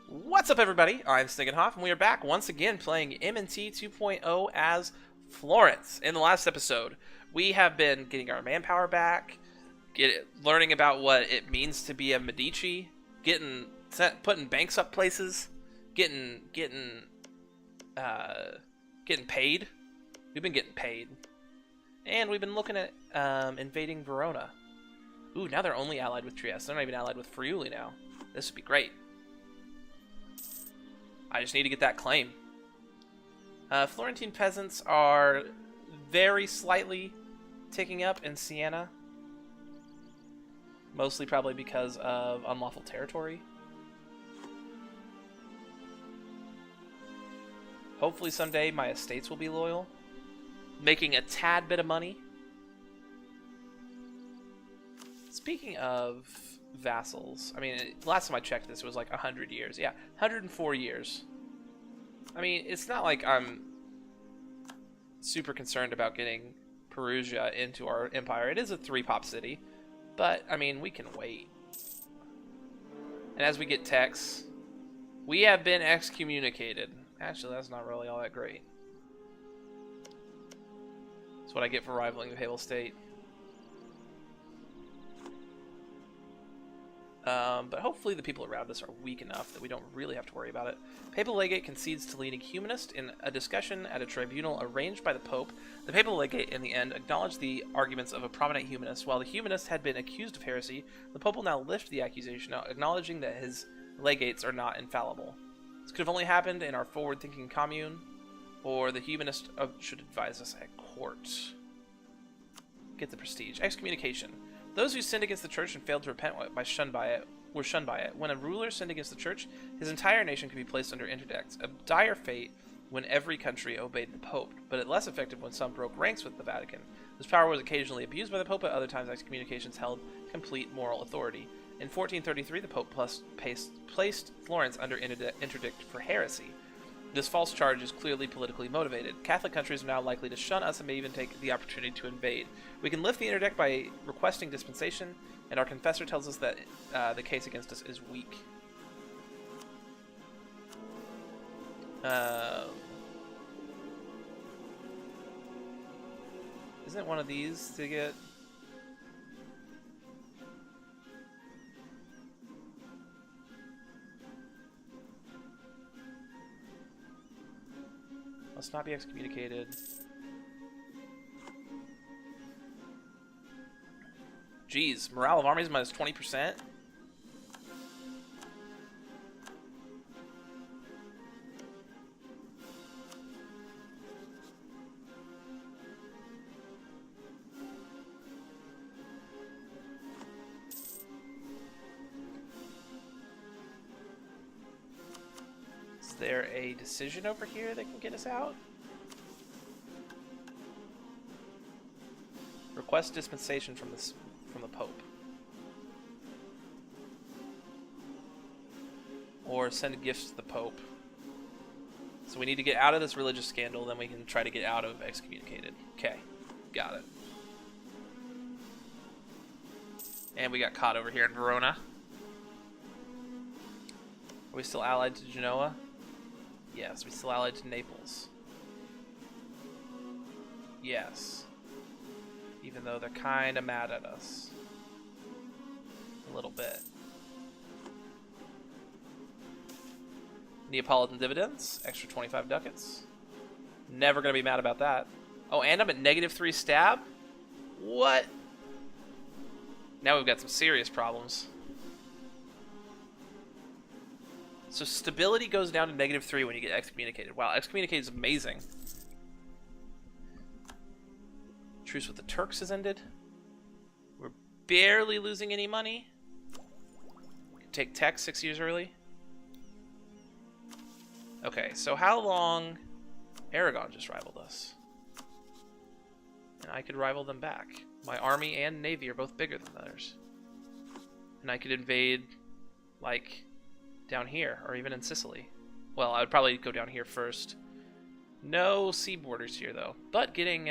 What's up, everybody? I'm Stiggenhoff, and we are back once again playing M&T 2.0 as Florence. In the last episode, we have been getting our manpower back, learning about what it means to be a Medici, putting banks up places, getting paid. We've been getting paid, and we've been looking at invading Verona. Ooh, now they're only allied with Trieste. They're not even allied with Friuli now. This would be great. I just need to get that claim. Florentine peasants are very slightly ticking up in Siena. Mostly probably because of unlawful territory. Hopefully someday my estates will be loyal. Making a tad bit of money. Speaking of vassals, I mean, last time I checked this, it was like 100 years. Yeah, 104 years. I mean, it's not like I'm super concerned about getting Perugia into our empire. It is a 3-pop city, but, I mean, we can wait. And as we get texts, we have been excommunicated. Actually, that's not really all that great. That's what I get for rivaling the Papal State. But hopefully the people around us are weak enough that we don't really have to worry about it. Papal Legate concedes to leading humanist in a discussion at a tribunal arranged by the Pope. The Papal Legate, in the end, acknowledged the arguments of a prominent humanist. While the humanist had been accused of heresy, the Pope will now lift the accusation, acknowledging that his legates are not infallible. This could have only happened in our forward-thinking commune, or the humanist should advise us at court. Get the prestige. Excommunication. Those who sinned against the church and failed to repent were shunned by it. When a ruler sinned against the church, his entire nation could be placed under interdict. A dire fate when every country obeyed the Pope, but it less effective when some broke ranks with the Vatican. This power was occasionally abused by the Pope, at other times excommunications held complete moral authority. In 1433, the Pope placed Florence under interdict for heresy. This false charge is clearly politically motivated. Catholic countries are now likely to shun us and may even take the opportunity to invade. We can lift the interdict by requesting dispensation, and our confessor tells us that the case against us is weak. Isn't one of these to get... Must not be excommunicated. Jeez, morale of armies minus 20%? Is there a decision over here that can get us out? Request dispensation from the Pope. Or send gifts to the Pope. So we need to get out of this religious scandal, then we can try to get out of excommunicated. Okay, got it. And we got caught over here in Verona. Are we still allied to Genoa? Yes, we still allied to Naples. Yes. Even though they're kind of mad at us. A little bit. Neapolitan dividends, extra 25 ducats. Never going to be mad about that. Oh, and I'm at -3 stab? What? Now we've got some serious problems. So stability goes down to -3 when you get excommunicated. Wow, excommunicated is amazing. Truce with the Turks has ended. We're barely losing any money. Take tech 6 years early. Okay, so how long... Aragon just rivaled us. And I could rival them back. My army and navy are both bigger than theirs. And I could invade, like, down here, or even in Sicily. Well, I would probably go down here first. No sea borders here, though. But getting...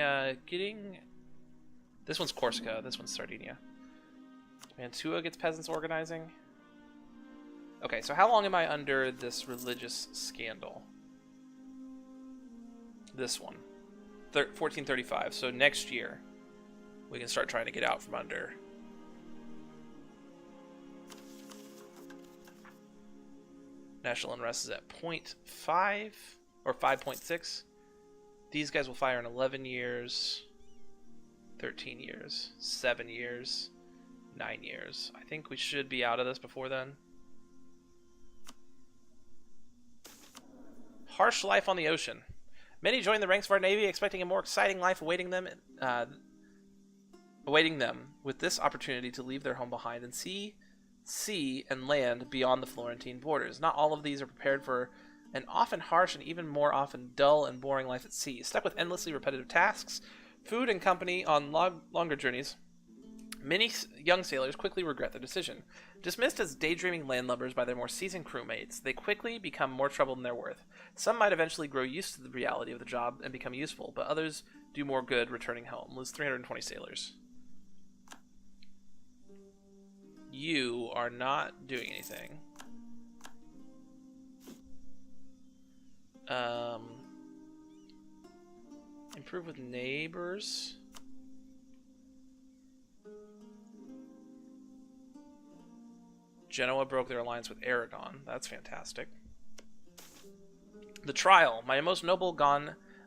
This one's Corsica, this one's Sardinia. Mantua gets peasants organizing. Okay, so how long am I under this religious scandal? This one. 1435. So next year, we can start trying to get out from under. National unrest is at 0.5 or 5.6. These guys will fire in 11 years, 13 years, 7 years, 9 years. I think we should be out of this before then. Harsh life on the ocean. Many join the ranks of our Navy expecting a more exciting life awaiting them with this opportunity to leave their home behind and see and land beyond the Florentine borders. Not all of these are prepared for an often harsh and even more often dull and boring life at sea. Stuck with endlessly repetitive tasks, food and company on longer journeys, many young sailors quickly regret their decision. Dismissed as daydreaming landlubbers by their more seasoned crewmates, they quickly become more trouble than they're worth. Some might eventually grow used to the reality of the job and become useful, but others do more good returning home. Lose 320 sailors. You are not doing anything. Improve with neighbors. Genoa broke their alliance with Aragon. That's fantastic. The trial. My most noble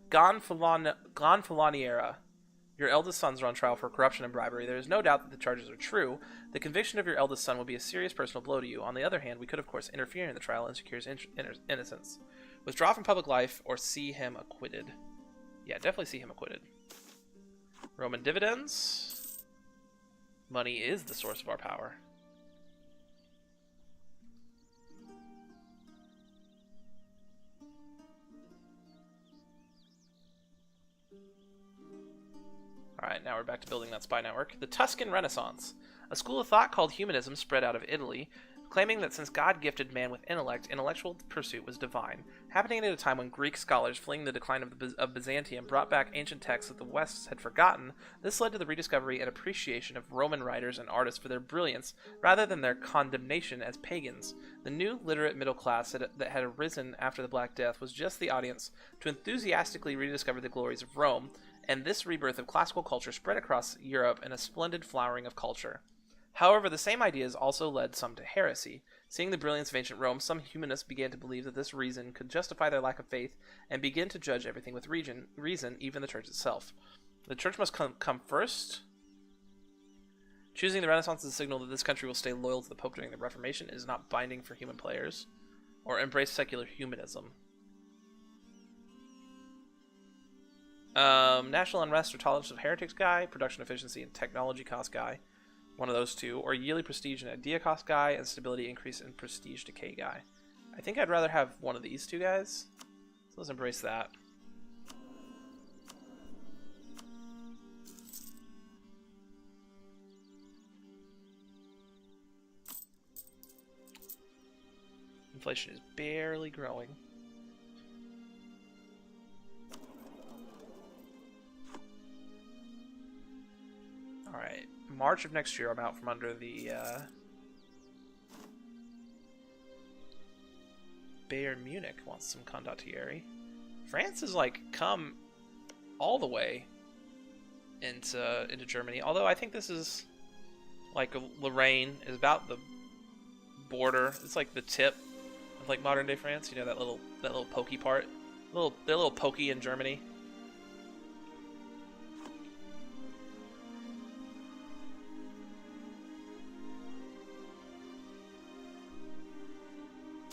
Gonfaloniera. Your eldest sons are on trial for corruption and bribery. There is no doubt that the charges are true. The conviction of your eldest son will be a serious personal blow to you. On the other hand, we could, of course, interfere in the trial and secure his innocence. Withdraw from public life or see him acquitted. Yeah, definitely see him acquitted. Roman dividends. Money is the source of our power. Alright, now we're back to building that spy network. The Tuscan Renaissance. A school of thought called humanism spread out of Italy, claiming that since God gifted man with intellect, intellectual pursuit was divine. Happening at a time when Greek scholars, fleeing the decline of Byzantium, brought back ancient texts that the West had forgotten, this led to the rediscovery and appreciation of Roman writers and artists for their brilliance, rather than their condemnation as pagans. The new literate middle class that had arisen after the Black Death was just the audience to enthusiastically rediscover the glories of Rome, and this rebirth of classical culture spread across Europe in a splendid flowering of culture. However, the same ideas also led some to heresy. Seeing the brilliance of ancient Rome, some humanists began to believe that this reason could justify their lack of faith and begin to judge everything with reason, even the church itself. The church must come first. Choosing the Renaissance as a signal that this country will stay loyal to the Pope during the Reformation is not binding for human players, or embrace secular humanism. National unrest or tolerance of heretics guy, production efficiency and technology cost guy, one of those two, or yearly prestige and idea cost guy, and stability increase and prestige decay guy. I think I'd rather have one of these two guys, so let's embrace that. Inflation is barely growing. Alright, March of next year I'm out from under the Bayern Munich wants some condottieri. France has like come all the way into Germany, although I think this is like Lorraine is about the border. It's like the tip of like modern day France, you know, that little pokey part. They're a little pokey in Germany.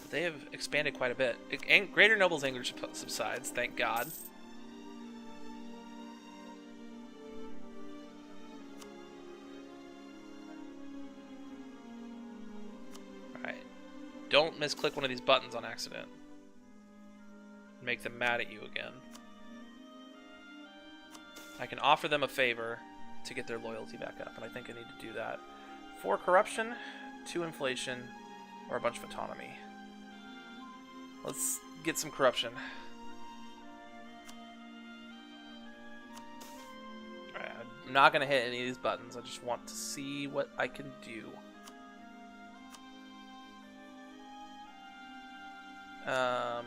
They have expanded quite a bit. Greater Noble's anger subsides, thank God. Alright. Don't misclick one of these buttons on accident. Make them mad at you again. I can offer them a favor to get their loyalty back up, and I think I need to do that. 4 corruption, 2 inflation, or a bunch of autonomy. Let's get some corruption. Alright, I'm not going to hit any of these buttons. I just want to see what I can do. Um,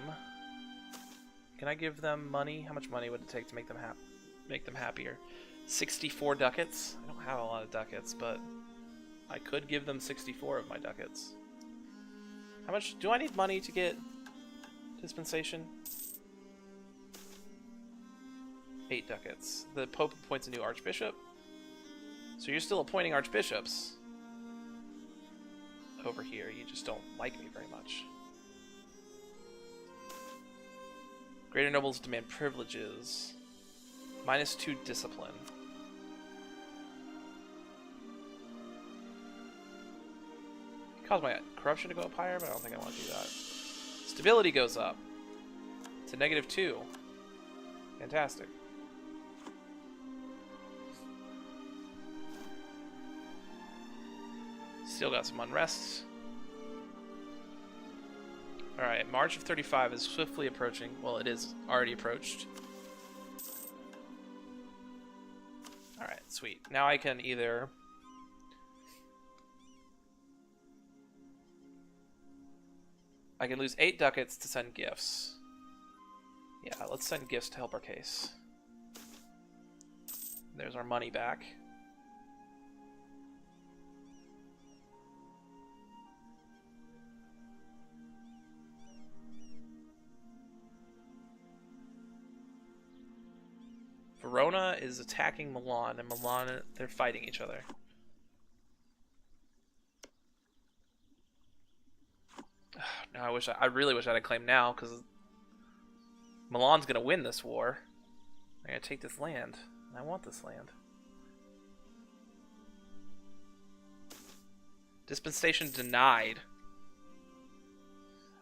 can I give them money? How much money would it take to make them happier? 64 ducats? I don't have a lot of ducats, but I could give them 64 of my ducats. How much do I need money to get dispensation? 8 ducats. The Pope appoints a new archbishop. So you're still appointing archbishops over here. You just don't like me very much. Greater nobles demand privileges. -2 discipline. Cause my corruption to go up higher, but I don't think I want to do that. Stability goes up to -2. Fantastic. Still got some unrest. Alright, March of 35 is swiftly approaching. Well, it is already approached. Alright, sweet. Now I can either... I can lose 8 ducats to send gifts. Yeah, let's send gifts to help our case. There's our money back. Verona is attacking Milan, and Milan, they're fighting each other. No, I really wish I had a claim now, because Milan's gonna win this war. They're gonna take this land, and I want this land. Dispensation denied.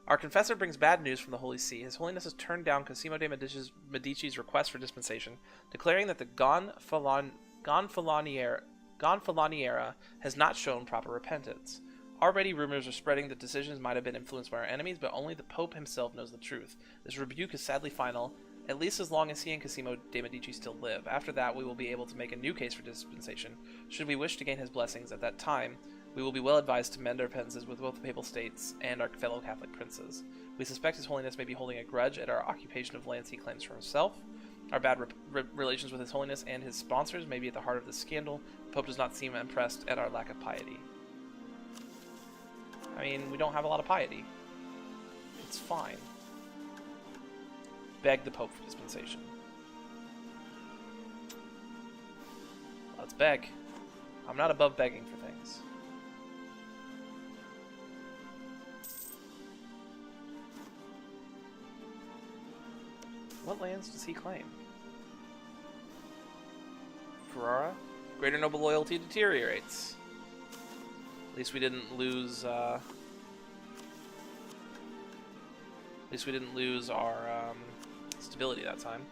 Our confessor brings bad news from the Holy See. His Holiness has turned down Cosimo de' Medici's request for dispensation, declaring that the Gonfaloniera has not shown proper repentance. Already rumors are spreading that decisions might have been influenced by our enemies, but only the Pope himself knows the truth. This rebuke is sadly final, at least as long as he and Cosimo de' Medici still live. After that, we will be able to make a new case for dispensation. Should we wish to gain his blessings at that time, we will be well advised to mend our penances with both the Papal States and our fellow Catholic princes. We suspect His Holiness may be holding a grudge at our occupation of lands he claims for himself. Our bad relations with His Holiness and his sponsors may be at the heart of this scandal. The Pope does not seem impressed at our lack of piety. I mean, we don't have a lot of piety. It's fine. Beg the Pope for dispensation. Let's beg. I'm not above begging for things. What lands does he claim? Ferrara? Greater noble loyalty deteriorates. At least we didn't lose, our, stability that time.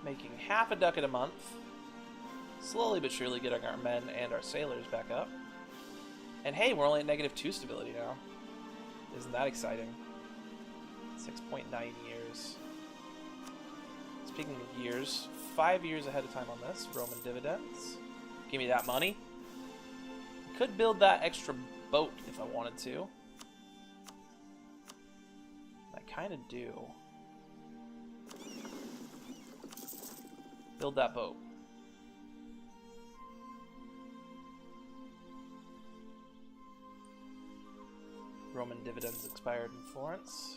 Making half a ducat a month. Slowly but surely getting our men and our sailors back up. And hey, we're only at -2 stability now. Isn't that exciting? 6.9 years. Speaking of years, 5 years ahead of time on this. Roman dividends. Give me that money. Could build that extra boat if I wanted to. I kind of do. Build that boat. Roman dividends expired in Florence.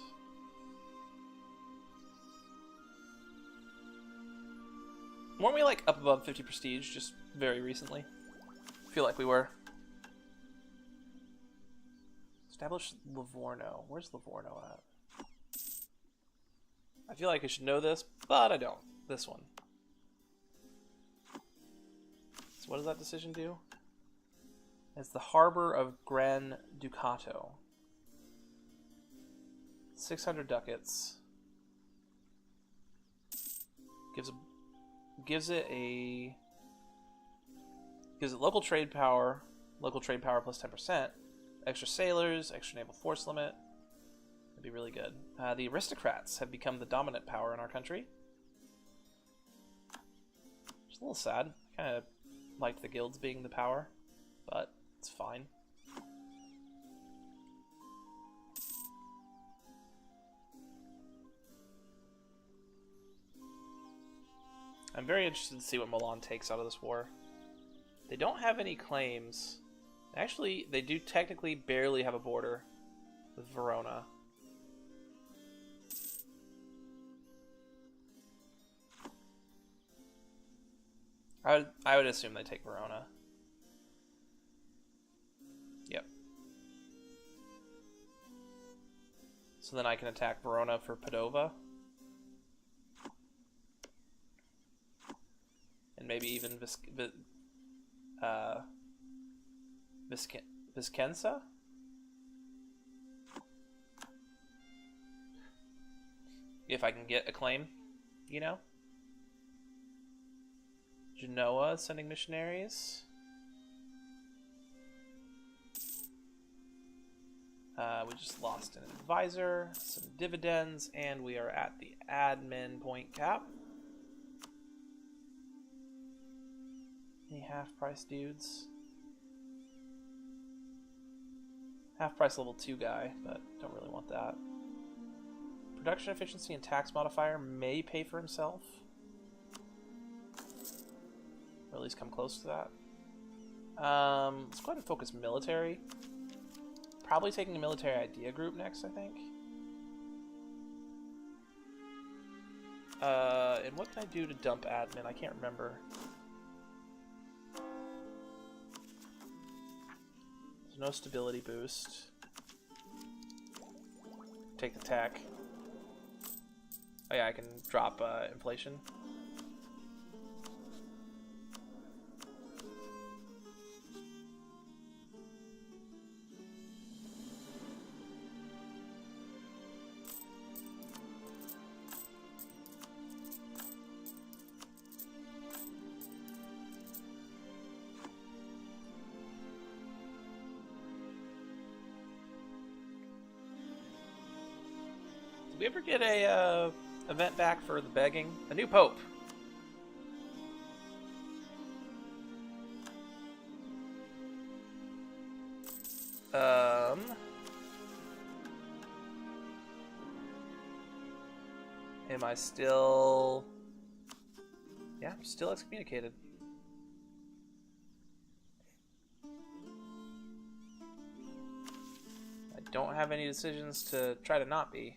Weren't we like up above 50 prestige just very recently? I feel like we were. Establish Livorno. Where's Livorno at? I feel like I should know this, but I don't. This one. So what does that decision do? It's the harbor of Gran Ducato. 600 ducats. gives it local trade power plus 10%, extra sailors, extra naval force limit. That'd be really good. The aristocrats have become the dominant power in our country. It's a little sad. Kind of liked the guilds being the power, but it's fine. I'm very interested to see what Milan takes out of this war. They don't have any claims. Actually, they do technically barely have a border with Verona. I would assume they take Verona. Yep. So then I can attack Verona for Padova. And maybe even Viscenza? If I can get a claim, you know? Genoa sending missionaries. We just lost an advisor, some dividends, and we are at the admin point cap. Any half-price dudes? Half-price level 2 guy, but don't really want that. Production efficiency and tax modifier may pay for himself. Or at least come close to that. Let's go ahead and focus military. Probably taking a military idea group next, I think. And what can I do to dump admin? I can't remember. There's no stability boost. Take the tech. Oh yeah, I can drop inflation. Did we ever get a event back for the begging? A new pope. Am I still... Yeah, I'm still excommunicated. I don't have any decisions to try to not be.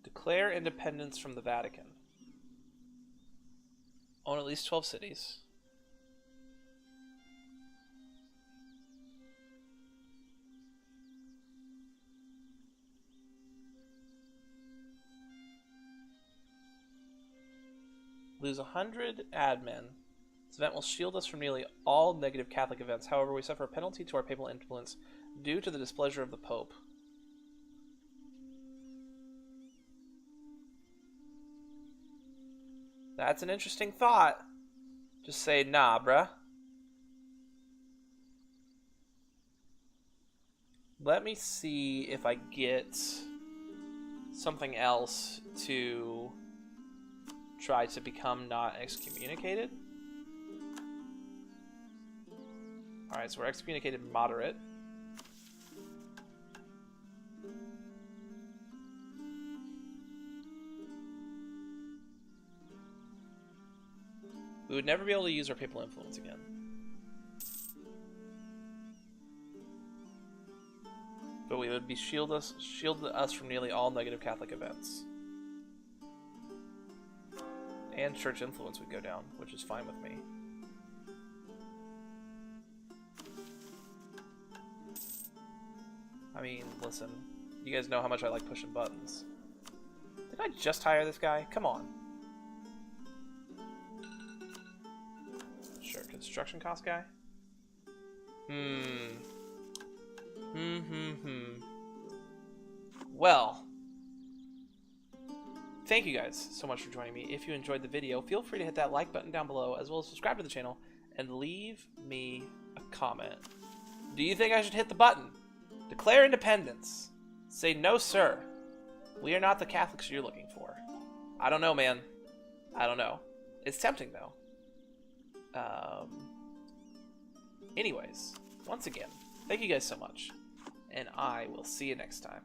Declare independence from the Vatican. Own at least 12 cities. Lose 100 admin. This event will shield us from nearly all negative Catholic events. However, we suffer a penalty to our papal influence due to the displeasure of the Pope. That's an interesting thought. Just say, nah, bruh. Let me see if I get something else to try to become not excommunicated. Alright, so we're excommunicated moderate. We would never be able to use our papal influence again. But we would be shield us from nearly all negative Catholic events. And church influence would go down, which is fine with me. I mean, listen, you guys know how much I like pushing buttons. Did I just hire this guy? Come on. construction cost guy? Well, thank you guys so much for joining me. If you enjoyed the video, feel free to hit that like button down below, as well as subscribe to the channel, and leave me a comment. Do you think I should hit the button? Declare independence. Say, no, sir. We are not the Catholics you're looking for. I don't know, man. I don't know. It's tempting, though. Anyways, once again, thank you guys so much, and I will see you next time.